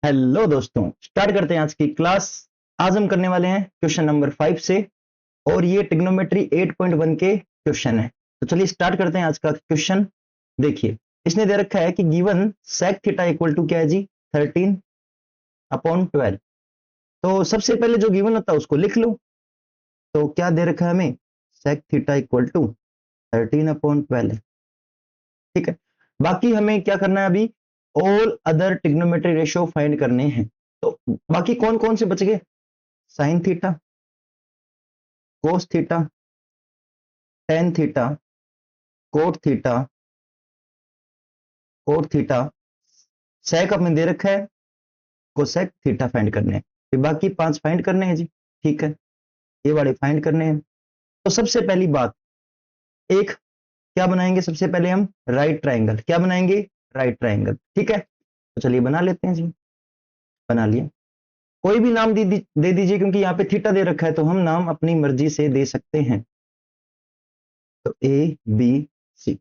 Hello दोस्तों, start करते हैं आज की क्लास। आज हम करने वाले हैं क्वेश्चन नंबर 5 से, और ये ट्रिग्नोमेट्री 8.1 के क्वेश्चन है। तो चलिए स्टार्ट करते हैं आज का क्वेश्चन। देखिए, इसने दे रखा है कि given sec theta equal to क्या है जी, 13/12। तो सबसे पहले जो गिवन होता है उसको लिख लो। तो क्या दे रखा है हमें, sec थीटा इक्वल टू 13/12 है। ठीक है, बाकी हमें क्या करना है अभी, all other trigonometry ratio find करने हैं। तो बाकी कौन कौन से बच गए, sine theta, cos theta, tan theta, cot theta, cot theta, sec अपने दे रखा है, कोसेक थीटा फाइंड करने हैं। फिर बाकी 5 फाइंड करने हैं जी। ठीक है, ये वाले फाइंड करने हैं। तो सबसे पहली बात, एक क्या बनाएंगे, सबसे पहले हम राइट ट्राइंगल। क्या बनाएंगे, राइट ट्राइंगल। ठीक है, तो चलिए बना लेते हैं जी। बना लिया। कोई भी नाम दे दीजिए, क्योंकि यहाँ पे थीटा दे रखा है तो हम नाम अपनी मर्जी से दे सकते हैं। तो ए बी सी।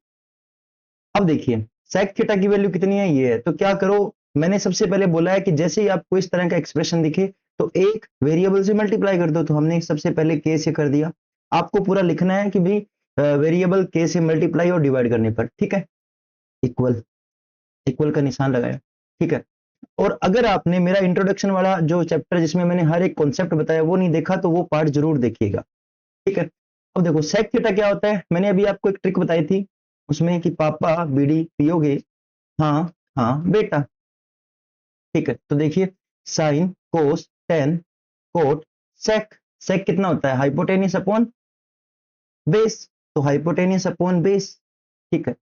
अब देखिए, sec थीटा की वैल्यू कितनी है, ये है। तो क्या करो, मैंने सबसे पहले बोला है कि जैसे ही आपको इस तरह का एक्सप्रेशन दिखे तो एक वेरिएबल से मल्टीप्लाई कर दो। तो हमने सबसे पहले k से कर दिया। आपको पूरा लिखना है कि भाई वेरिएबल k से मल्टीप्लाई और डिवाइड करने पर। ठीक है, इक्वल, इक्वल का निशान लगाया। ठीक है, और अगर आपने मेरा इंट्रोडक्शन वाला जो चैप्टर जिसमें मैंने हर एक कॉन्सेप्ट बताया वो नहीं देखा तो वो पार्ट जरूर देखिएगा। ठीक है, अब देखो sec थीटा क्या होता है, मैंने अभी आपको एक ट्रिक बताई थी उसमें कि पापा बीड़ी पियोगे, हाँ हाँ बेटा। ठीक है, तो देखिए, साइन, कोस, टेन, कोट, सेक। सेक कितना होता है, हाइपोटेनियस अपॉन बेस। तो हाइपोटेनियस अपॉन बेस। ठीक है,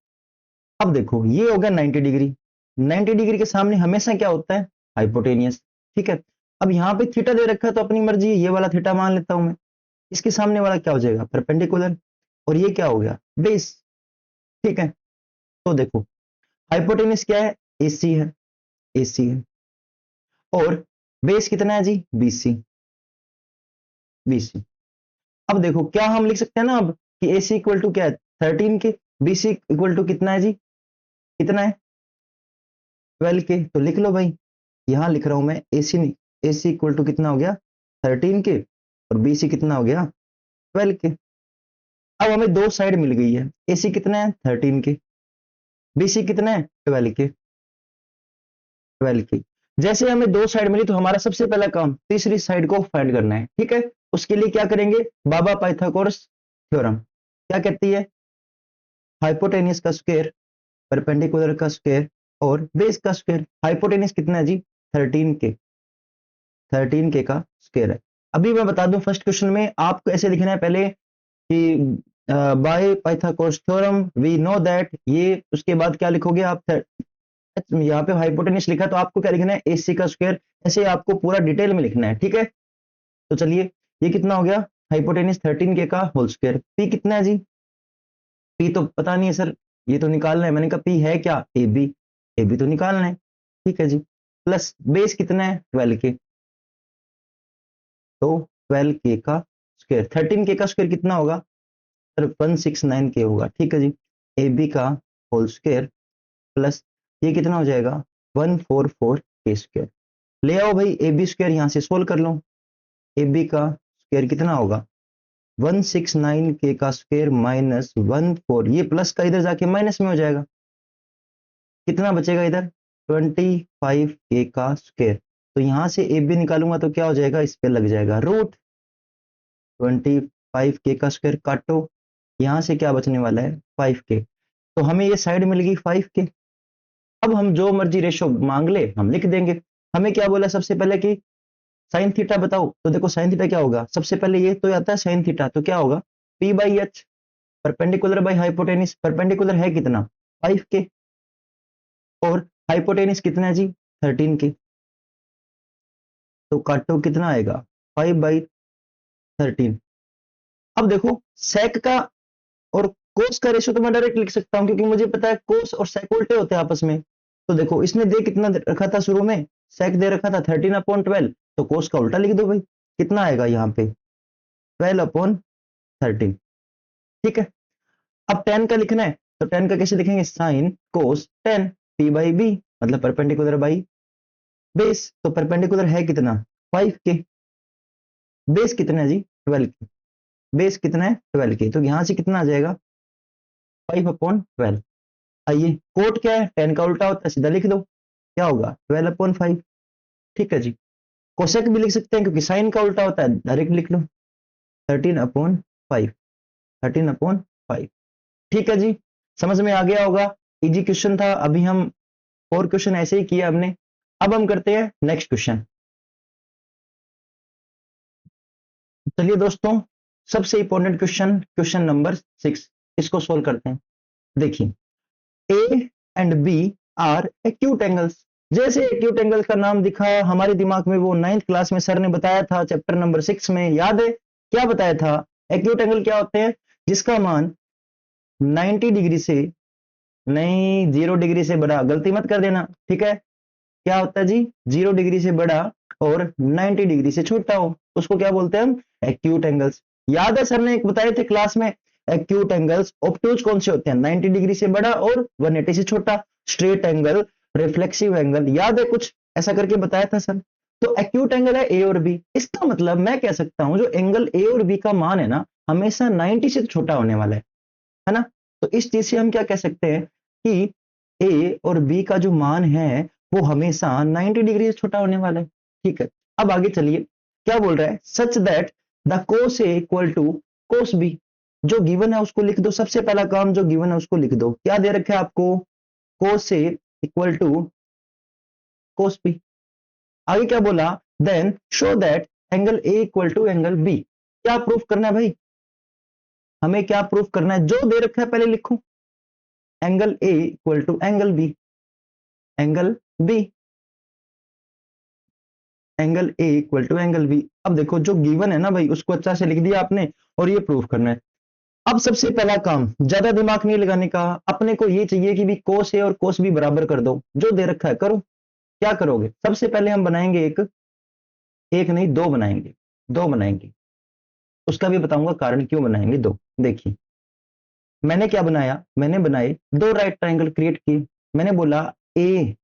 अब देखो ये हो गया 90 डिग्री। 90 डिग्री के सामने हमेशा क्या होता है, हाइपोटेनियस। ठीक है, अब यहाँ पे थीटा दे रखा है तो अपनी मर्जी है, ये वाला थीटा मान लेता हूं मैं। इसके सामने वाला क्या हो जाएगा, परपेंडिकुलर। और ये क्या हो गया, बेस। ठीक है, तो देखो हाइपोटेनियस क्या है, एसी है, एसी है। और बेस कितना है जी, बीसी, बीसी। अब देखो क्या हम लिख सकते हैं ना अब, कि AC इक्वल टू क्या है, 13 के। BC इक्वल टू कितना है जी, कितना है, 12 के। तो लिख लो भाई, यहां लिख रहा हूं मैं AC नहीं, AC इक्वल टू कितना हो गया, 13 के, और BC कितना हो गया, 12 के। अब हमें दो साइड मिल गई है, AC कितना है, 13 के, BC कितना है, 12 के, 12 की। जैसे हमें दो साइड मिली तो हमारा सबसे पहला काम तीसरी साइड को फाइंड करना है। ठीक है, उसके लिए क्या करेंगे, बाबा पाइथागोरस थ्योरम क्या कहती है, हाइपोटेनियस का स्क्वायर, परपेंडिकुलर का स्क्वायर और बेस का स्क्वायर। हाइपोटेनियस कितना है जी, 13 के, 13 के का स्क्वायर है। अभी मैं बता दूं, फर्स्ट क्वेश्चन में आपको ऐसे लिखना है पहले कि by Pythagoras theorem we know that, ये उसके बाद क्या लिखोगे आप, यहाँ पे हाइपोटेनियस लिखा तो आपको क्या लिखना है, AC का स्क्वायर। ऐसे आपको पूरा डिटेल में लिखना है। ठीक है, तो चलिए, ये कितना हो गया, हाइपोटेनियस 13 के का होल स्क्वायर। पी कितना है जी, पी तो पता नहीं है सर, ये तो निकालना है। मैंने कहा पी है क्या, ए बी, ए बी तो निकालना है। ठीक है जी, प्लस बेस कितना है, 12 के। तो 12 के का स्क्वायर, 13 के का स्क्वायर कितना होगा सर, 169 के होगा। ठीक है जी, ए बी का होल स्क्वायर प्लस ये कितना हो जाएगा, 144 के स्क्वायर। ले आओ भाई ए बी स्क्वायर, यहाँ से सोल्व कर लो। ए बी का स्क्वायर कितना होगा, 169 के का स्क्वायर माइनस 14, ये प्लस का इधर जाके माइनस में हो जाएगा। कितना बचेगा इधर, 25 के का स्क्वायर। तो यहां से ए बी निकालूंगा तो क्या हो जाएगा, इस पे लग जाएगा रूट 25 के का स्क्वायर, काटो, यहां से क्या बचने वाला है, 5 के। तो हमें ये साइड मिल गई 5 के। अब हम जो मर्जी रेशो मांग ले हम लिख देंगे। हमें क्या बोला सबसे पहले कि साइन थीटा बताओ। तो देखो साइन थीटा क्या होगा, सबसे पहले ये तो आता है साइन थीटा, तो क्या होगा, P by H, perpendicular by hypotenuse. Perpendicular है कितना, 5 के, और हाइपोटेनिस कितना है जी, 13 के। तो काटो कितना आएगा, 5/13। अब देखो सेक का और कोस का रेशियो तो मैं डायरेक्ट लिख सकता हूं, क्योंकि मुझे पता है कोस और सेक उल्टे होते हैं आपस में। तो देखो इसने दे कितना रखा था शुरू में, सेक दे रखा था 13/12, तो कोस का उल्टा लिख दो भाई, कितना आएगा यहाँ पे, 12/13। ठीक है, अब टेन का लिखना है, तो टेन का कैसे लिखेंगे, sine cos tan, P by B, मतलब परपेंडिकुलर बाई बेस, तो परपेंडिकुलर है कितना 5 के, बेस कितना है जी 12 के, बेस कितना है 12 के, तो यहां से कितना आ जाएगा 5/12। आइए कोट क्या है, 10 का उल्टा होता है, सीधा लिख दो क्या होगा 12/5। ठीक है जी, कोसेक भी लिख सकते हैं क्योंकि साइन का उल्टा होता है, डायरेक्ट लिख लो 13/5, 13/5। ठीक है जी, समझ में आ गया होगा, इजी क्वेश्चन था। अभी हम और क्वेश्चन ऐसे ही किया हमने। अब हम करते हैं नेक्स्ट क्वेश्चन। चलिए दोस्तों, सबसे इंपॉर्टेंट क्वेश्चन, क्वेश्चन नंबर 6, इसको सोल्व करते हैं। देखिए, A and B are acute angles. जैसे एक्यूट एंगल का नाम दिखा हमारे दिमाग में, वो 9th क्लास में सर ने बताया था चैप्टर नंबर 6 में, याद है क्या बताया था? एक्यूट एंगल क्या होते हैं? जिसका मान 90 डिग्री से, नहीं 0 डिग्री से बड़ा, गलती मत कर देना, ठीक है? क्या होता है जी? 0 डिग्री से बड़ा और 90 डिग्री से छोटा हो, उसको क्या बोलते हैं हम? Acute angles. याद है सर ने एक बताए थे क्लास में, एक्यूट एंगल्स ऑब्टूज कौन से होते हैं? 90 डिग्री से बड़ा और 180 से छोटा। स्ट्रेट एंगल, रिफ्लेक्सिव एंगल, याद है कुछ ऐसा करके बताया था सर? तो एक्यूट एंगल है ए और बी। इसका मतलब मैं कह सकता हूं जो एंगल ए और बी का मान है ना, हमेशा 90 से छोटा होने वाला है ना? तो इस चीज से हम क्या कह सकते हैं कि ए और बी का जो मान है वो हमेशा 90 डिग्री से छोटा होने वाला है। ठीक है, अब आगे चलिए, क्या बोल रहा है? Such that the cos A equal to cos B. जो गिवन है उसको लिख दो, सबसे पहला काम जो गिवन है उसको लिख दो। क्या दे रखा है आपको? Cos A equal to cos B. आगे क्या बोला? Then show that angle A equal to angle B. क्या प्रूफ करना है भाई? हमें क्या प्रूफ करना है? जो दे रखा है पहले लिखो, angle A equal to angle B, angle B, angle A equal to angle B. अब देखो जो गिवन है ना भाई, उसको अच्छा से लिख दिया आपने और ये प्रूफ करना है। अब सबसे पहला काम, ज्यादा दिमाग नहीं लगाने का, अपने को ये चाहिए कि भी कोस ए और कोस बी बराबर कर दो, जो दे रखा है करो। क्या करोगे? सबसे पहले हम बनाएंगे एक, एक नहीं दो बनाएंगे, दो बनाएंगे। उसका भी बताऊंगा कारण क्यों बनाएंगे दो। देखिए मैंने क्या बनाया, मैंने बनाए दो राइट ट्रायंगल क्रिएट किए। मैंने बोला ए,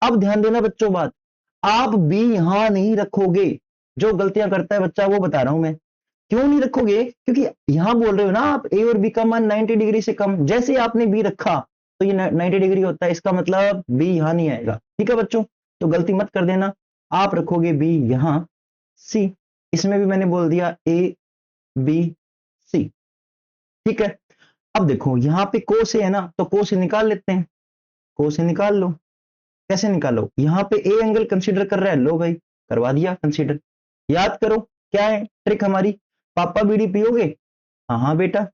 अब ध्यान देना बच्चों बात, आप बी यहां नहीं रखोगे। जो गलतियां करता है बच्चा वो बता रहा हूं मैं। क्यों नहीं रखोगे? क्योंकि यहां बोल रहे हो ना आप ए और बी का मान 90 डिग्री से कम, जैसे आपने बी रखा तो ये 90 डिग्री होता है, इसका मतलब बी यहां नहीं आएगा। ठीक है बच्चों, तो गलती मत कर देना, आप रखोगे बी यहां, सी, इसमें भी मैंने बोल दिया ए बी सी। ठीक है, अब देखो यहाँ पे को से है ना, तो को से निकाल लेते हैं, को से निकाल लो। कैसे निकालो? यहाँ पे ए एंगल कंसीडर कर रहा है, लो भाई करवा दिया कंसीडर। याद करो क्या है ट्रिक हमारी, पापा बीड़ी पियोगे? हाँ हाँ बेटा।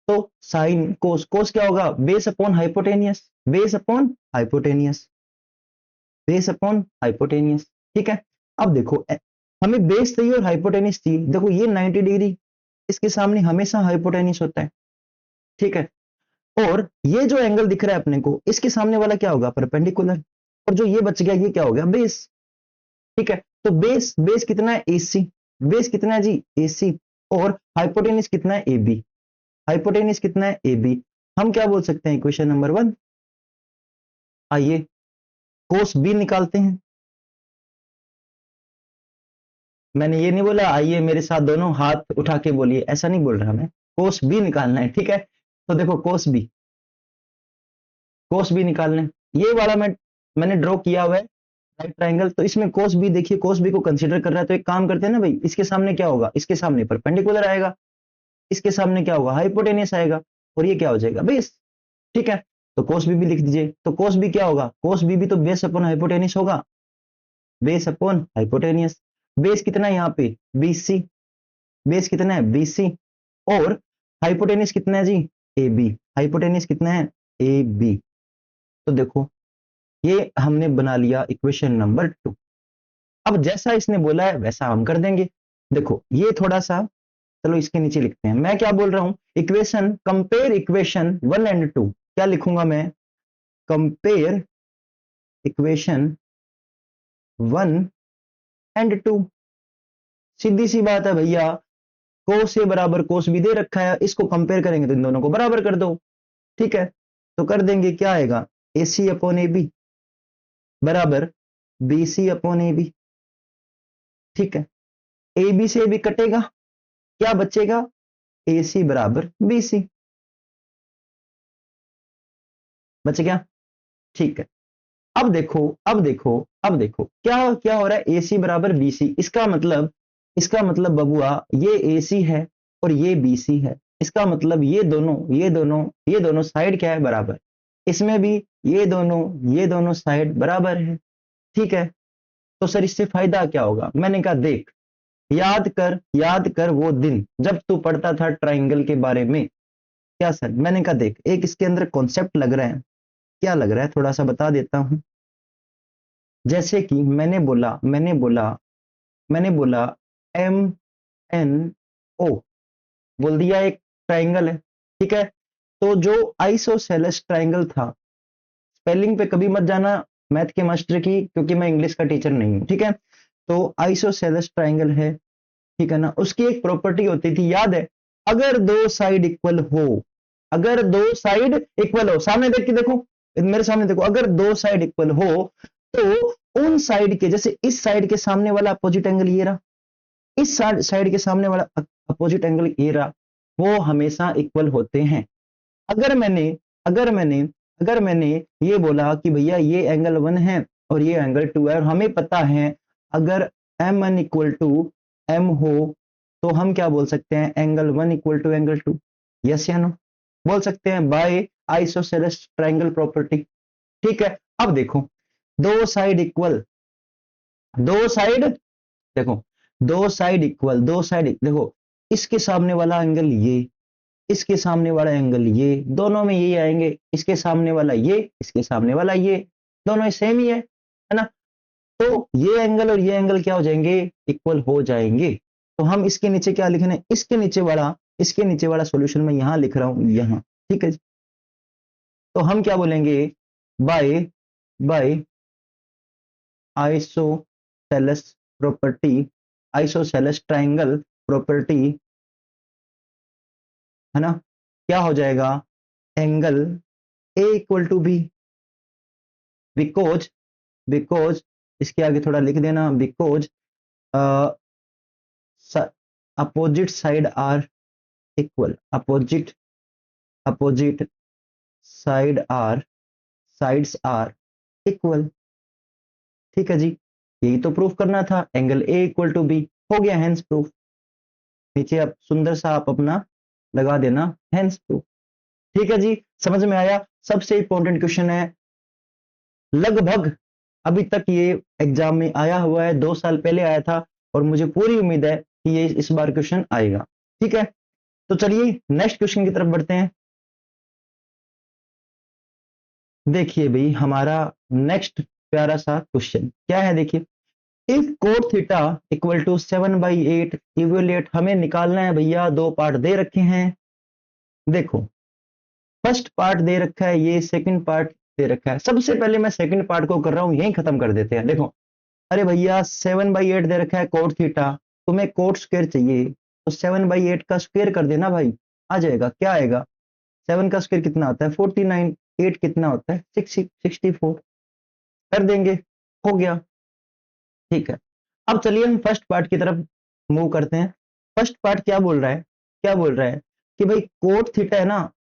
तो साइन कोस, कोस क्या होगा? Base upon hypotenuse, base upon hypotenuse, base upon hypotenuse. ठीक है, अब देखो हमें बेस चाहिए और हाइपोटेनियस चाहिए। देखो ये 90 डिग्री, इसके सामने हमेशा हाइपोटेनियस होता है। ठीक है, और ये जो एंगल दिख रहा है अपने को, इसके सामने वाला क्या होगा? परपेंडिकुलर। और जो ये बच गया ये क्या हो गया? बेस। ठीक है, तो बेस, बेस कितना है? AC। बेस कितना है जी? AC। और हाइपोटेनियस कितना है? AB। हाइपोटेनियस कितना है? AB। हम क्या बोल सकते हैं इक्वेशन नंबर 1? आइए कोस बी निकालते हैं। मैंने ये नहीं बोला आइए मेरे साथ दोनों हाथ उठा के बोलिए, ऐसा नहीं बोल रहा मैं। कोस बी निकालना है, ठीक है? तो देखो कोस बी, कोस बी निकालना है। ये वाला मैंने ड्रॉ किया हुआ है राइट ट्रायंगल, तो इसमें कोस बी, देखिए कोस बी को कंसीडर कर रहा है, तो एक काम करते हैं ना भाई, इसके सामने क्या होगा? इसके सामने परपेंडिकुलर आएगा, इसके सामने क्या होगा? हाइपोटेनियस आएगा, और ये क्या हो जाएगा? बेस। ठीक है, तो कोस बी भी लिख दीजिए। तो कोस बी क्या होगा? कोस बी भी तो बेस अपॉन हाइपोटेनियस होगा, बेस अपॉन हाइपोटेनियस। बेस कितना है यहाँ पे? BC। बेस कितना है? BC। और हाइपोटेनियस कितना है जी? AB। हाइपोटेनियस कितना है? AB। तो देखो ये हमने बना लिया इक्वेशन नंबर 2। अब जैसा इसने बोला है वैसा हम कर देंगे। देखो ये थोड़ा सा, चलो इसके नीचे लिखते हैं। मैं क्या बोल रहा हूं? Equation, compare equation 1 and 2। क्या लिखूंगा मैं? Compare equation 1 and 2। सीधी सी बात है भैया, कोस ए बराबर कोस बी दे रखा है, इसको कंपेयर करेंगे तो इन दोनों को बराबर कर दो। ठीक है, तो कर देंगे, क्या आएगा? AC अपॉन AB बराबर B C upon A B, ठीक है। ए बी से ए बी कटेगा, क्या बचेगा, ए सी बराबर बी सी, बच गया, ठीक है। अब देखो, अब देखो क्या क्या हो रहा है, ए सी बराबर बी सी, इसका मतलब बबुआ ये ए सी है और ये बी सी है, इसका मतलब ये दोनों साइड क्या है, बराबर। इसमें भी ये दोनों साइड बराबर है, ठीक है। तो सर इससे फायदा क्या होगा, मैंने कहा देख, याद कर वो दिन जब तू पढ़ता था ट्राइंगल के बारे में। क्या सर, मैंने कहा देख, एक इसके अंदर कॉन्सेप्ट लग रहा है, क्या लग रहा है थोड़ा सा बता देता हूं। जैसे कि मैंने बोला एम एन ओ, बोल दिया एक ट्राइंगल है, ठीक है। तो जो आइसोसेलेस ट्राइंगल था, स्पेलिंग पे कभी मत जाना मैथ के मास्टर की, क्योंकि मैं इंग्लिश का टीचर नहीं हूं, ठीक है। तो आइसोसेलेस ट्राइंगल है, ठीक है ना। उसकी एक प्रॉपर्टी होती थी, याद है, अगर दो साइड इक्वल हो, अगर दो साइड इक्वल हो, सामने देख के देखो, मेरे सामने देखो, अगर दो साइड इक्वल हो तो उन साइड के, जैसे इस साइड के सामने वाला अपोजिट एंगल ये रहा, इस साइड के सामने वाला अपोजिट एंगल ये रहा, वो हमेशा इक्वल होते हैं। अगर मैंने अगर मैंने अगर मैंने ये बोला कि भैया ये एंगल 1 है और ये एंगल 2 है, और हमें पता है अगर M N equal to M हो तो हम क्या बोल सकते हैं, angle 1 equal to angle 2, yes या नो, बोल सकते हैं बाय आइसोसेलेस ट्रायंगल प्रॉपर्टी, ठीक है। अब देखो, दो साइड इक्वल, दो साइड, देखो, दो साइड देखो, इसके सामने वाला एंगल ये, इसके सामने वाला एंगल ये, दोनों में ये आएंगे, इसके सामने वाला ये, इसके सामने वाला ये, दोनों सेम ही है ना। तो ये एंगल और ये एंगल क्या हो जाएंगे, इक्वल हो जाएंगे। तो हम इसके नीचे क्या लिख रहे हैं, इसके नीचे वाला सॉल्यूशन मैं यहां लिख रहा हूं, यहां, ठीक है। तो हम क्या बोलेंगे, by by isosceles property, isosceles triangle property, है ना, क्या हो जाएगा, angle A equal to B, because because इसके आगे थोड़ा लिख देना, because opposite side are equal, opposite sides are equal, ठीक है जी। यही तो प्रूफ करना था, angle A equal to B, हो गया हैंस प्रूफ। नीचे आप सुंदर सा आप अपना लगा देना हैंस प्रूफ, ठीक है जी। समझ में आया। सबसे इंपॉर्टेंट क्वेश्चन है, लगभग अभी तक ये एग्जाम में आया हुआ है, 2 साल पहले आया था, और मुझे पूरी उम्मीद है कि ये इस बार क्वेश्चन आएगा, ठीक है। तो चलिए नेक्स्ट क्वेश्चन की तरफ बढ़ते हैं। देखिए भाई, हमारा नेक्स्ट प्यारा सा क्वेश्चन क्या है, देखिए, if cot theta equal to 7/8 evaluate, हमें निकालना है भैया, दो पार्ट दे रखे हैं। देखो, फर्स्ट पार्ट दे रखा है, ये सेकंड पार्ट दे रखा है। सबसे पहले मैं सेकंड पार्ट को कर रहा हूं, यही खत्म कर देते हैं। देखो, अरे भैया 7/8 दे रखा है कोट थीटा, तुम्हें कोट स्क्वायर चाहिए, तो 7/8 का स्क्वायर कर देना भाई, आ जाएगा। क्या आएगा, 7 का स्क्वायर कितना होता है 49, 8 कितना होता है 64, कर देंगे, हो गया, ठीक है। अब चलिए हम फर्स्ट पार्ट की तरफ मूव करते हैं। फर्स्ट पार्ट क्या बोल रहा है कि भाई कोट थीटा है ना,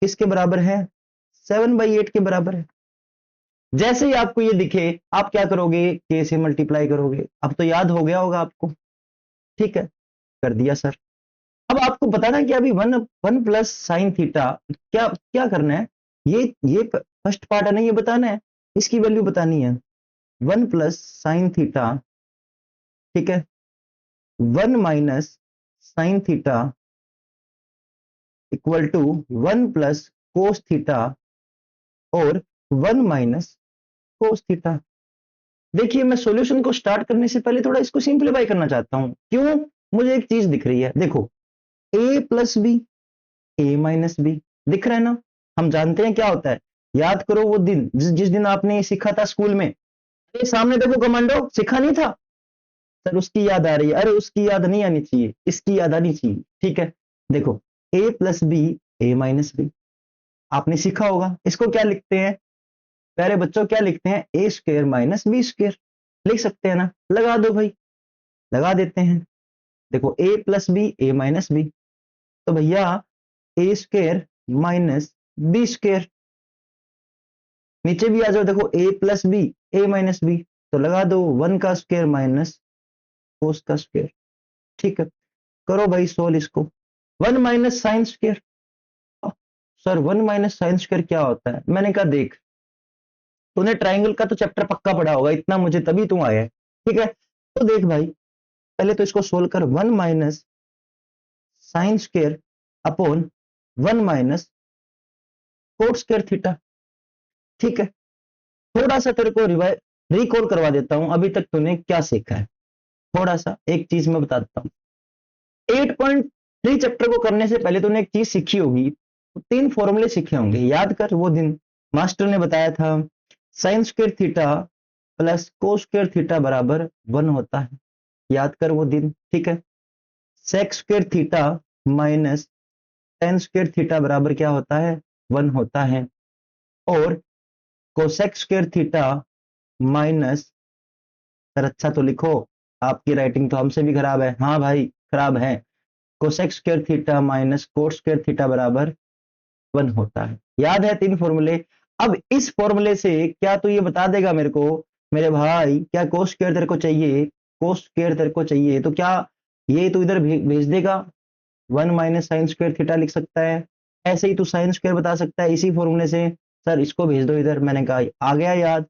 किसके बराबर है, 7/8 के बराबर है। जैसे ही आपको ये दिखे, आप क्या करोगे, के से मल्टीप्लाई करोगे। अब तो याद हो गया होगा आपको, ठीक है, कर दिया सर। अब आपको बताना कि अभी one one plus sine theta क्या क्या करना है, ये फर्स्ट पार्ट है ना, ये बताना है, इसकी वैल्यू बतानी है, 1 + sin थीटा, ठीक है, 1 - sin theta equal to 1 + cos theta और 1 - cos थीटा। देखिए, मैं सॉल्यूशन को स्टार्ट करने से पहले थोड़ा इसको सिंप्लीफाई करना चाहता हूं। क्यों, मुझे एक चीज दिख रही है, देखो, a + b, a - b दिख रहा है ना। हम जानते हैं क्या होता है, याद करो वो दिन जिस दिन आपने ये सीखा था स्कूल में, ये सामने देखो कमांडो, सीखा नहीं था सर, उसकी याद आ रही है। अरे उसकी याद नहीं आनी चाहिए, इसकी याद आनी चाहिए, ठीक है। देखो, a + b, a - b आपने सीखा होगा। इसको क्या लिखते हैं प्यारे बच्चों, क्या लिखते हैं, a² - b², लिख सकते हैं ना, लगा दो भाई, लगा देते हैं। देखो a plus B A minus B, तो भैया A square minus B square, नीचे भी आ जाओ, देखो a plus B A minus B, तो लगा दो 1 का स्क्वायर माइनस कोस का स्क्वायर। ठीक है, करो भाई सोल्व इसको। 1 minus sine square, sir 1 minus sine square क्या होता है? मैंने कहा देख, तूने ट्राइंगल का तो चैप्टर पक्का पढ़ा होगा, इतना मुझे तभी तू आया है। ठीक है, तो देख भाई, पहले तो इसको सोल्व कर, 1 minus sine square upon 1 minus cot square theta. ठीक है, थोड़ा सा तेरे को रिकॉल करवा देता हूं, अभी तक तूने क्या सीखा है, थोड़ा सा एक चीज मैं बताता हूं। 8.3 चैप्टर को करने से पहले तूने एक चीज सीखी होगी, 3 फॉर्मूले सीखे होंगे, याद कर वो दिन मास्टर ने बताया था, sine square theta plus cos square theta बराबर 1 होता है, याद कर वो दिन। ठीक है, sec square theta minus tan square theta बराबर क्या होता है? 1 होता है। और cosec square theta minus, sir अच्छा तो लिखो, आपकी राइटिंग तो हमसे भी खराब है। हाँ भाई खराब है, cosec square theta minus cot square theta बराबर 1 होता है। याद है 3 फॉर्मूले? अब इस फॉर्मूले से क्या तू ये बता देगा मेरे को, मेरे भाई क्या कोस स्क्वायर तेरे को चाहिए, कोस स्क्वायर तेरे को चाहिए, तो क्या ये तू इधर भेज देगा, 1 माइनस साइन स्क्वायर थीटा लिख सकता है, ऐसे ही तू साइन स्क्वायर बता सकता है इसी फॉर्मूले से, सर इसको भेज दो इधर। मैंने कहा आ गया याद,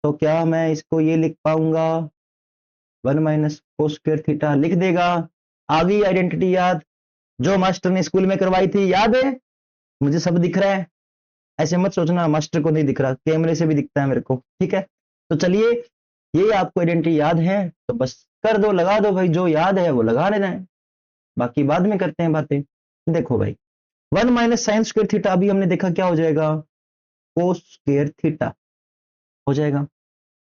तो क्या मैं इसको ये लिख पाऊंगा, 1 माइनस कोस स्क्वायर थीटा लिख देगा। आ गई आइडेंटिटी याद, जो मास्टर ने स्कूल में करवाई थी, याद है? मुझे सब दिख रहा है, ऐसे मत सोचना मास्टर को नहीं दिख रहा, कैमरे से भी दिखता है मेरे को। ठीक है, तो चलिए, ये आपको आइडेंटिटी याद है तो बस कर दो, लगा दो भाई, जो याद है वो लगा लेना है, बाकी बाद में करते हैं बातें। देखो भाई, 1 माइनस साइन स्क्वायर थीटा अभी हमने देखा क्या हो जाएगा, कोस स्क्वायर थीटा हो जाएगा।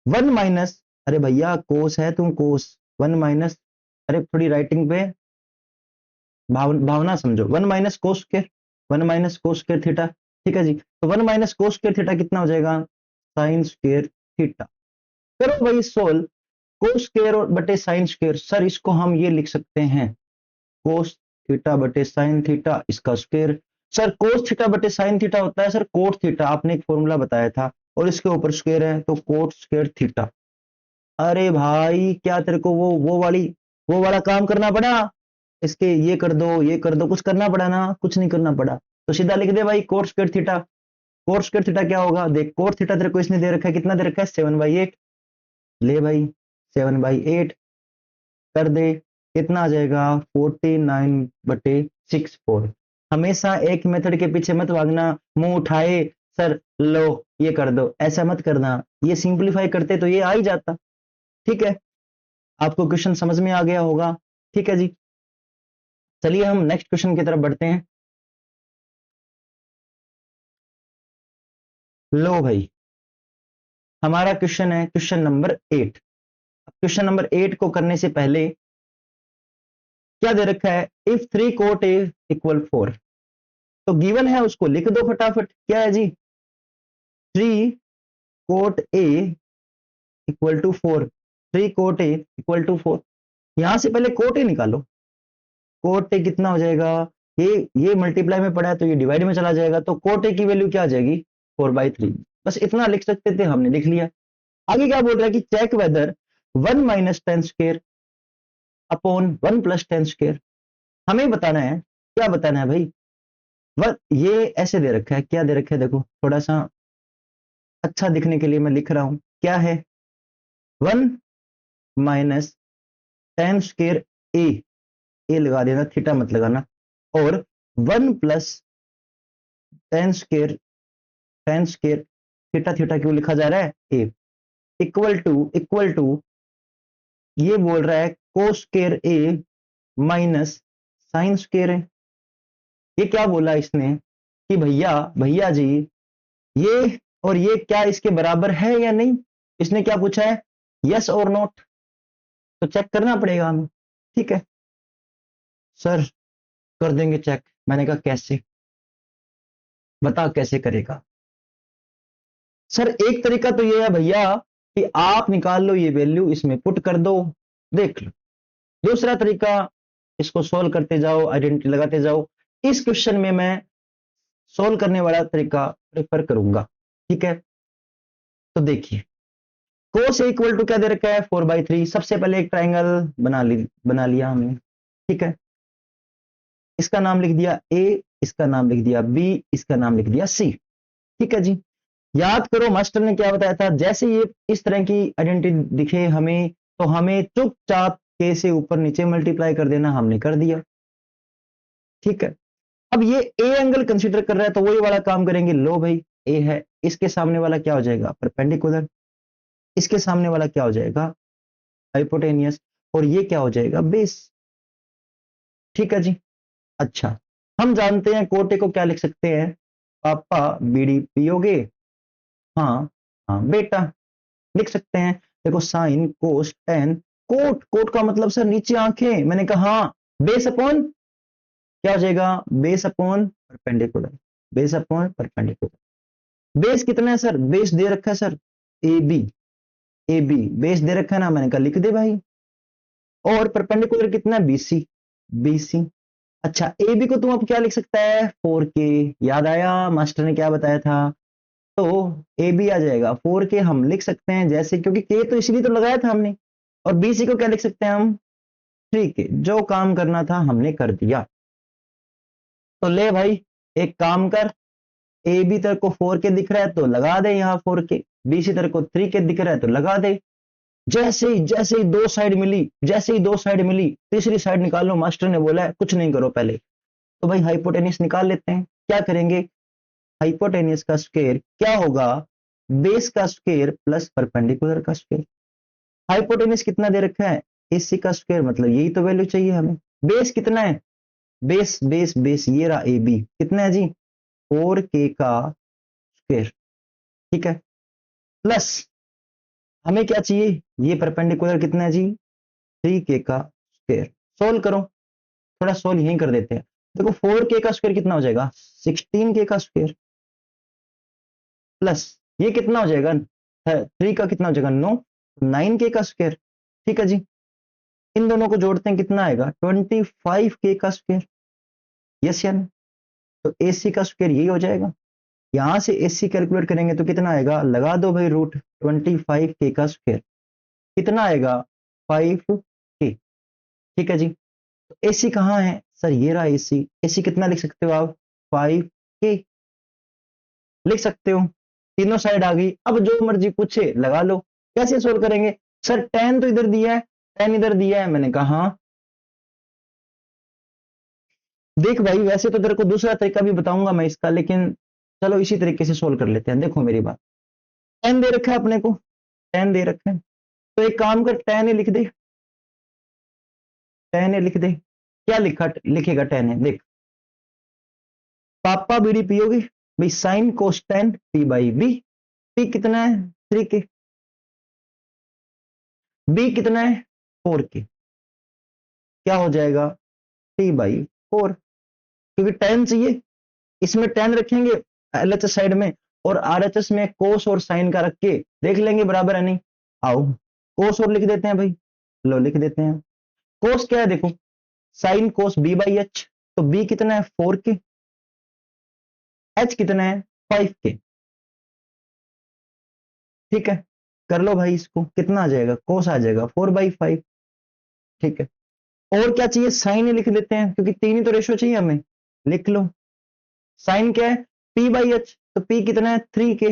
1 माइनस, अरे भैया कोस है, तुम कोस, 1 माइनस, अरे थोड़ी राइटिंग पे भावना समझो, 1 minus cos square, 1 minus cos square theta. ठीक है जी, तो 1 माइनस कोस स्क्वायर थीटा कितना हो जाएगा, साइन स्क्वायर थीटा। करो भाई सोल्व, कोस स्क्वायर और बटे साइन स्क्वायर, सर इसको हम ये लिख सकते हैं, कोस थीटा बटे साइन थीटा, इसका स्क्वायर। सर कोस थीटा बटे साइन थीटा होता है सर कोट थीटा, आपने एक फॉर्मूला बताया था, और इसके ऊपर स्क्वायर है तो कोट स्क्वायर थीटा। अरे भाई क्या तेरे को वो वाला काम करना पड़ा, इसके ये कर दो ये कर दो, कुछ करना पड़ा ना? कुछ नहीं करना पड़ा, तो सीधा लिख दे भाई coat square theta. Coat square theta क्या होगा, देख कोट थीटा तेरे को इसने दे रखा है, कितना दे रखा है, 7/8। ले भाई 7/8 कर दे, कितना आ जाएगा, 49/64। हमेशा एक मेथड के पीछे मत भागना, मुंह उठाए सर लो ये कर दो, ऐसा मत करना, ये सिंपलीफाई करते तो ये आ ही जाता। ठीक है, आपको क्वेश्चन समझ में आ गया होगा। ठीक है जी, चलिए हम नेक्स्ट क्वेश्चन की तरफ बढ़ते हैं। लो भाई, हमारा क्वेश्चन है क्वेश्चन नंबर 8। क्वेश्चन नंबर 8 को करने से पहले क्या दे रखा है, इफ 3 कोट ए इक्वल 4, तो गिवन है उसको लिख दो फटाफट। क्या है जी, 3 cot A equal to 4, 3 cot A equal to 4, यहां से पहले कोट ए निकालो, कोट ए कितना हो जाएगा, ये मल्टीप्लाई में पड़ा है तो ये डिवाइड में चला जाएगा, तो कोट ए की वैल्यू क्या आ जाएगी, 4/3। बस इतना लिख सकते थे, हमने लिख लिया। आगे क्या बोल रहा है कि check whether 1 minus tan square upon 1 plus tan square, हमें बताना है, क्या बताना है भाई, ये ऐसे दे रखा है, क्या दे रखा है, देखो थोड़ा सा अच्छा दिखने के लिए मैं लिख रहा हूं, क्या है, 1 माइनस टेन स्क्वायर ए लगा देना, थीटा मत लगाना, और 1 plus tan square theta, theta क्यों लिखा जा रहा है, ए, इक्वल टू ये बोल रहा है कोस स्क्वायर ए माइनस साइन स्क्वायर है। ये क्या बोला इसने कि भैया भैया जी, ये और ये क्या इसके बराबर है या नहीं, इसने क्या पूछा है, यस और नॉट, तो चेक करना पड़ेगा हमें। ठीक है सर, कर देंगे चेक। मैंने कहा कैसे, बता कैसे करेगा। सर एक तरीका तो ये है भैया कि आप निकाल लो ये वैल्यू, इसमें पुट कर दो, देख लो। दूसरा तरीका, इसको सोल्व करते जाओ, आइडेंटिटी लगाते जाओ। इस क्वेश्चन में मैं सोल्व करने वाला तरीका प्रेफर करूंगा, ठीक है। तो देखिए, कोस ए इक्वल टू क्या दे रखा है, 4/3। सबसे पहले एक ट्राइंगल बना लिया हमने, ठीक है। इसका नाम लिख दिया ए, इसका नाम लिख दिया बी, इसका नाम लिख दिया सी, ठीक है जी। याद करो मास्टर ने क्या बताया था, जैसे ये इस तरह की आइडेंटिटी दिखे हमें, तो हमें चुपचाप के से ऊपर नीचे मल्टीप्लाई कर देना, हमने कर दिया, ठीक है। अब ये ए एंगल कंसीडर कर रहा है, तो वही वाला काम करेंगे। लो भाई, ए है, इसके सामने वाला क्या हो जाएगा, परपेंडिकुलर। इसके सामने वाला क्या हो जाएगा, हाइपोटेनियस। और ये क्या हो जाएगा, बेस, ठीक है जी। अच्छा, हम जानते हैं कोटे को क्या लिख सकते हैं, पापा बीड़ी पियोगे, हाँ हाँ बेटा, लिख सकते हैं। देखो, sine cos tan, cot, cot का मतलब सर नीचे आंखें, मैंने कहा हाँ। बेस अपॉन क्या हो जाएगा, base upon perpendicular, base upon perpendicular. Base कितना है सर, बेस दे रखा है sir, A B, A B base दे रखा है ना, मैंने कहा लिख दे भाई। और परपेंडिकुलर कितना है, बीसी, बीसी। अच्छा, ए बी को तुम अब क्या लिख सकता है, 4K। याद आया मास्टर ने क्या बताया था, तो ए बी आ जाएगा 4K। हम लिख सकते हैं जैसे, क्योंकि के तो इसलिए तो लगाया था हमने। और बीसी को क्या लिख सकते हैं हम, 3K। जो काम करना था हमने कर दिया। तो ले भाई, एक काम कर, ए बी तेरे को 4K दिख रहा है तो लगा दे यहाँ 4K, बीसी तेरे को 3K दिख रहा है तो लगा दे। जैसे ही दो साइड मिली, जैसे ही दो साइड मिली, तीसरी साइड निकाल लो, मास्टर ने बोला है कुछ नहीं करो पहले। तो भाई हाइपोटेनियस निकाल लेते हैं। क्या करेंगे, हाइपोटेनियस का स्क्वायर क्या होगा, बेस का स्क्वायर प्लस परपेंडिकुलर का स्क्वायर। हाइपोटेनियस कितना दे रखा है, एसी का स्क्वायर, मतलब यही तो वैल्यू चाहिए हमें। बेस कितना है, बेस बेस बेस ये रहा ए बी, कितना है जी, 4K का स्क्वायर, ठीक है। प्लस हमें क्या चाहिए, ये परपेंडिकुलर कितना है जी, 3K का स्क्वायर। सोल्व करो, थोड़ा सोल्व यहीं कर देते हैं। देखो 4K का स्क्वायर कितना हो जाएगा, 16K का स्क्वायर, प्लस ये कितना हो जाएगा, 3 का कितना हो जाएगा, 9K का स्क्वायर, ठीक है जी। इन दोनों को जोड़ते हैं, कितना आएगा, 25K का स्क्वायर। यस या नो, तो AC का स्क्वायर यही हो जाएगा। यहां से AC कैलकुलेट करेंगे तो कितना आएगा, लगा दो भाई रूट, 25K का स्क्वायर कितना आएगा, 5K, ठीक है जी। तो AC कहाँ है सर, ये रहा AC। AC कितना लिख सकते हो आप, 5K लिख सकते हो। तीनों साइड आ गई, अब जो मर्जी पूछे लगा लो। कैसे सोल्व करेंगे, सर tan तो इधर दिया है, tan इधर दिया है, मैंने कहा हाँ। देख भाई, वैसे तो तेरे को दूसरा तरीका भी बताऊंगा मैं इसका, लेकिन चलो इसी तरीके से सोल्व कर लेते हैं। देखो मेरी बात, tan दे रखा है अपने को, tan दे रखा है, तो एक काम कर, tan ए लिख दे, tan ए लिख दे। क्या लिखेगा tan ए, देख, पापा बीड़ी पियोगे, भाई sine cos tan P by B. P कितना है, 3K, बी कितना है, 4K, क्या हो जाएगा, 3/4। क्योंकि tan चाहिए, इसमें tan रखेंगे LHS साइड में, और RHS में कोस और साइन का रख के देख लेंगे बराबर है नहीं। आओ कोस और लिख देते हैं भाई, लो लिख देते हैं। कोस क्या है, देखो साइन कोस B/H, तो B कितना है, 4K, H कितना है, 5K, ठीक है। कर लो भाई, इसको कितना आ जाएगा, कोस आ जाएगा 4/5, ठीक है। और क्या चाहिए, साइन ही लिख देते हैं, क्योंकि तीन ही तो रेशो चाहिए हमें, लिख लो। साइन क्या है, P/H, तो P कितना है, 3K,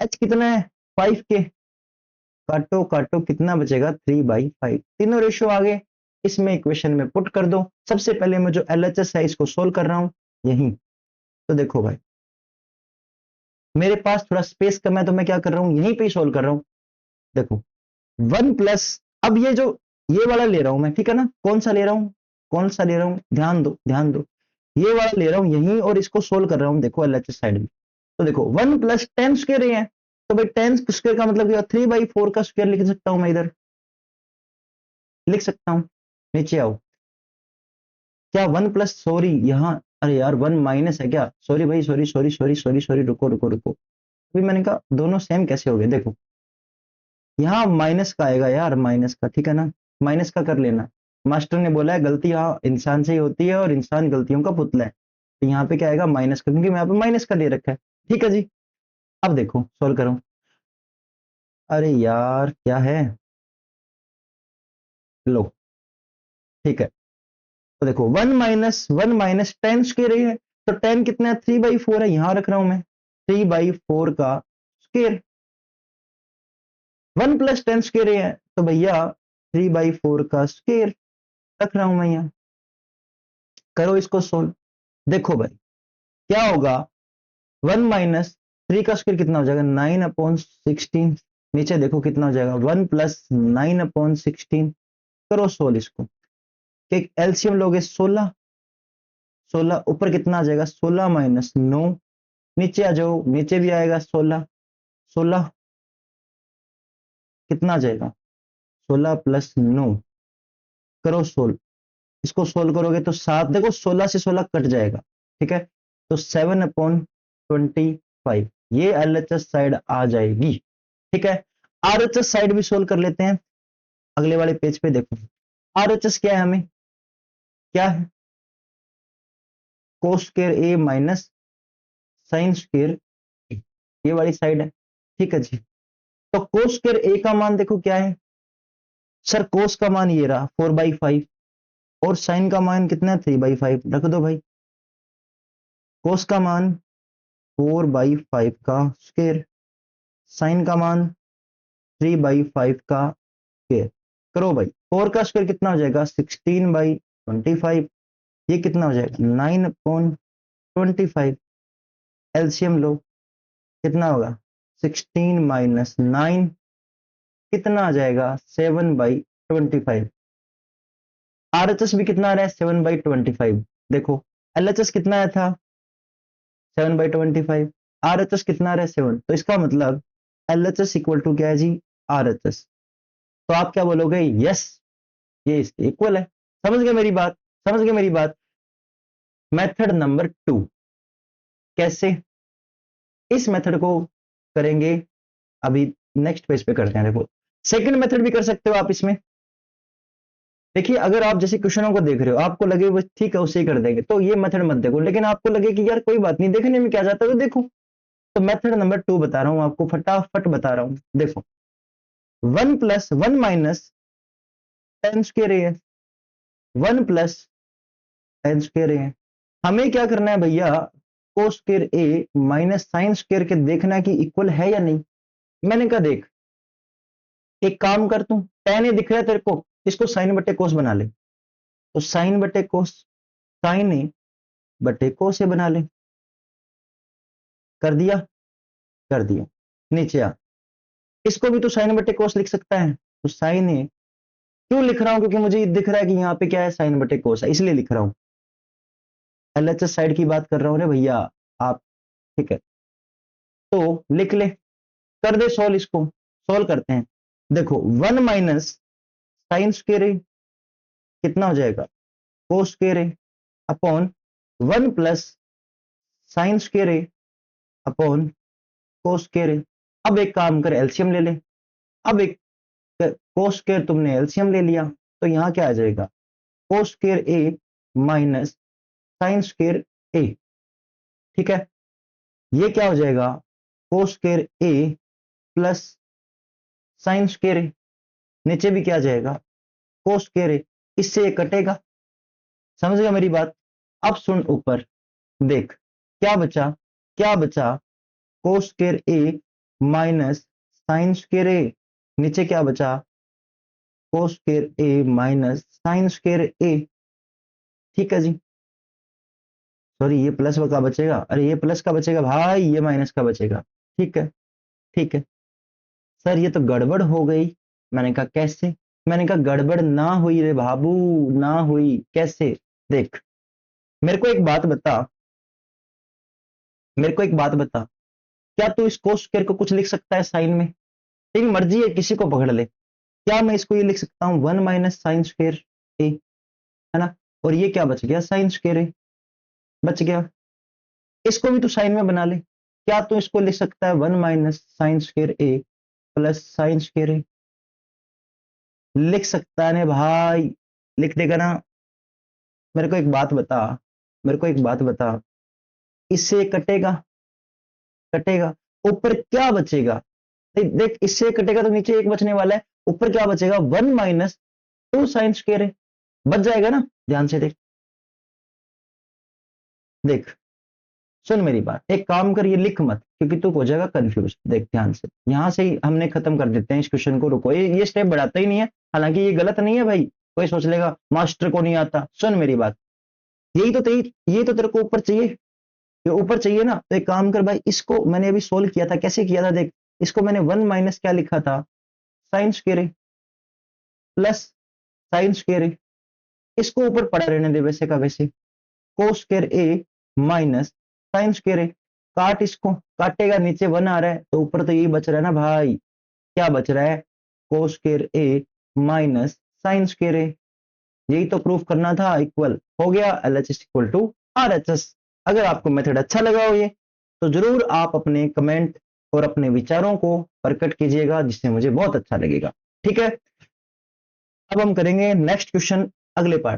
H कितना है, 5K। काटो काटो, कितना बचेगा, 3/5। तीनों रेशो आ गए, इसमें इक्वेशन में पुट कर दो। सबसे पहले मैं जो LHS है इसको सोल्व कर रहा हूं यहीं। तो देखो भाई, मेरे पास थोड़ा स्पेस कम है, तो मैं क्या कर रहा हूं, यहीं पे ही सोल्व कर रहा हूं। देखो 1+, अब ये जो ये वाला ले रहा हूं मैं, ठीक है ना, कौन सा ले रहा हूं, कौन सा ले रहा हूं, ध्यान दो ध्यान दो, ये वाला ले रहा हूं यहीं, और इसको सोल्व कर रहा हूं, देखो LHS साइड में। तो देखो 1+10 स्क्वायर है, तो भाई 10 स्क्वायर का मतलब 3/4 का स्क्वायर लिख सकता हूं मैं, इधर लिख सकता हूं। नीचे आओ, क्या 1+, सॉरी यहाँ, अरे यार 1 माइनस है क्या, सॉरी भाई, sorry sorry sorry sorry sorry, रुको रुको रुको। अभी मैंने कहा दोनों सेम कैसे हो गए, देखो यहाँ माइनस का आएगा यार, माइनस का, ठीक है ना, माइनस का कर लेना। मास्टर ने बोला है गलती हाँ इंसान से ही होती है और इंसान गलतियों का पुतला है, तो यहाँ पे क्या आएगा माइनस का, क्योंकि यहाँ पे माइनस का दे रखा है। ठीक है जी, अब देखो सॉल्व करो। अरे यार क्या है, लो ठीक है, तो देखो 1 - 1 - टेन स्क्वायर है, तो टेन कितना है 3/4 है, यहां रख रहा हूं मैं 3/4 का स्क्वायर। 1 + 10 स्क्वायर है, तो भैया 3/4 का स्क्वायर रख रहा हूं मैं यहाँ। करो इसको सोल्व, देखो भाई क्या होगा, 1 - 3 का स्क्वायर कितना हो जाएगा 9/16। नीचे देखो कितना हो जाएगा 1 + 9/16। करो सोल्व इसको, कि एलसीएम लोगे 16, 16 ऊपर कितना आ जाएगा 16 - 9, नीचे आ जाओ, नीचे भी आएगा 16, 16 कितना आ जाएगा 16 + 9। करो सोल्व, इसको सोल्व करोगे तो 7, देखो 16 से 16 कट जाएगा, ठीक है, तो 7/25 ये एलएचएस साइड आ जाएगी। ठीक है, आरएचएस साइड भी सोल्व कर लेते हैं, अगले वाले पेज पे देखो। आरएचएस क्या है, हमें क्या है, कोस स्क्वायर ए माइनस साइन स्क्वायर ए, ये वाली साइड है। ठीक है जी, तो कोस स्क्वायर ए का मान देखो क्या है सर, कोस का मान ये रहा 4/5 और साइन का मान कितना है 3/5, रख दो भाई, कोस का मान 4/5 का स्क्वायर, साइन का मान 3/5 का स्क्वायर। करो भाई, 4 का स्क्वायर कितना हो जाएगा 16/25, ये कितना हो जाएगा 9/25। एलसीएम लो, कितना होगा 16 - 9 कितना आ जाएगा 7/25। आरएचएस भी कितना आ रहा है 7/25। देखो एलएचएस कितना आया था 7/25, आरएचएस कितना आ रहा है 7, तो इसका मतलब एलएचएस इक्वल टू क्या है जी आरएचएस। तो आप क्या बोलोगे, यस ये इसके इक्वल है। समझ गए मेरी बात, समझ गए मेरी बात। मेथड नंबर 2 कैसे, इस मेथड को करेंगे अभी, नेक्स्ट पेज पे करते हैं। देखो सेकंड मेथड भी कर सकते हो आप इसमें। देखिए अगर आप जैसे क्वेश्चनों को देख रहे हो, आपको लगे बस ठीक है उसे ही कर देंगे, तो ये मेथड मत देखो, लेकिन आपको लगे कि यार कोई बात नहीं देखने में क्या जाता है तो देखो, तो मेथड नंबर 2 बता रहा हूं आपको, फटाफट बता रहा हूं। देखो 1 + 1 - 10 स्क्वायर है, 1 + 10 स्क्वायर है। हमें क्या करना है भैया, कोस स्क्वायर ए माइनस साइन स्क्वायर के देखना कि इक्वल है या नहीं। मैंने कहा देख एक काम कर, तू टेन ए दिख रहा है तेरे को, इसको साइन बटे कोस बना ले, तो साइन बटे कोस, साइन ए बटे कोस ए बना ले। कर दिया, कर दिया, नीचे आ, इसको भी तो साइन बटे कोस लिख सकता है, तो साइन ए, क्यों लिख रहा हूं क्योंकि मुझे दिख रहा है कि यहाँ पे क्या है साइन बटे कोस है, इसलिए लिख रहा हूं। एलएचएस साइड की बात कर रहा हूं रे भैया आप, ठीक है, तो लिख ले, कर दे सॉल्व, इसको सॉल्व करते हैं। देखो 1 - साइन स्क्वायर ए कितना हो जाएगा कोस स्क्वायर ए अपॉन 1 + साइन स्क्वायर ए अपॉन कोस स्क्वायर ए। अब एक काम कर एलसीएम ले ले, अब एक कोस स्क्वायर तुमने एलसीएम ले लिया, तो यहां क्या आ जाएगा कोस स्क्वायर ए माइनस साइन स्क्वायर ए। ठीक है, ये क्या हो जाएगा कोस स्क्वायर ए प्लस साइन स्क्वायर ए, नीचे भी क्या आ जाएगा कोस स्क्वायर ए, इससे ये कटेगा। समझ गया मेरी बात। अब सुन ऊपर देख क्या बचा, क्या बचा कोस स्क्वायर ए माइनस साइन स्क्वायर ए, नीचे क्या बचा कोस स्क्वायर ए माइनस साइन स्क्वायर ए। ठीक है जी, सॉरी ये प्लस का बचेगा, अरे ये प्लस का बचेगा भाई, ये माइनस का बचेगा। ठीक है, ठीक है सर ये तो गड़बड़ हो गई। मैंने कहा कैसे, मैंने कहा गड़बड़ ना हुई रे बाबू, ना हुई, कैसे देख, मेरे को एक बात बता, मेरे को एक बात बता, क्या तू इस कोस स्क्वायर को कुछ लिख सकता है साइन में, तेरी मर्जी है किसी को पकड़ ले। क्या मैं इसको ये लिख सकता हूँ 1 - साइन स्क्वायर ए, है ना, और ये क्या बच गया साइन स्क्वायर ए बच गया, इसको भी तू साइन में बना ले। क्या तू इसको लिख सकता है 1 - साइन स्क्वायर ए प्लस साइन स्क्वायर ए। लिख सकता है ना भाई, लिख देगा ना। मेरे को एक बात बता, मेरे को एक बात बता, इससे कटेगा, कटेगा, ऊपर क्या बचेगा? देख देख, इससे कटेगा तो नीचे एक बचने वाला है, ऊपर क्या बचेगा? 1 माइनस 2 साइन स्क्वायर ए। बच जाएगा ना? ध्यान से देख, देख सुन मेरी बात, एक काम कर, ये लिख मत क्योंकि तू हो जाएगा कंफ्यूज। देख ध्यान से, यहां से ही हमने खत्म कर देते हैं इस क्वेश्चन को। रुको, ये स्टेप बढ़ाता ही नहीं है, हालांकि ये गलत नहीं है भाई। कोई सोच लेगा मास्टर को नहीं आता। सुन मेरी बात, यही तो तेरी, ये तो तेरे को ऊपर चाहिए, ये ऊपर चाहिए ना। तो एक काम कर भाई, इसको मैंने अभी सोल्व किया था, कैसे किया था देख। इसको मैंने 1 माइनस क्या लिखा था? साइन स्क्वायर ए प्लस साइन स्क्वायर ए। इसको ऊपर पड़ा रहने दे वैसे का वैसे, कोस स्क्वायर ए माइनस साइन स्क्वायर ए। काट इसको, काटेगा नीचे 1 आ रहा है, तो ऊपर तो यही बच रहा है ना भाई। क्या बच रहा है? कोस स्क्वायर ए माइनस साइन स्क्वायर ए। यही तो प्रूफ करना था। इक्वल हो गया LHS इक्वल टू RHS। अगर आपको मेथड अच्छा लगा हो ये, तो जरूर आप अपने कमेंट और अपने विचारों को प्रकट कीजिएगा, जिससे मुझे बहुत अच्छा लगेगा। ठीक है, अब हम करेंगे नेक्स्ट क्वेश्चन अगले पार्ट।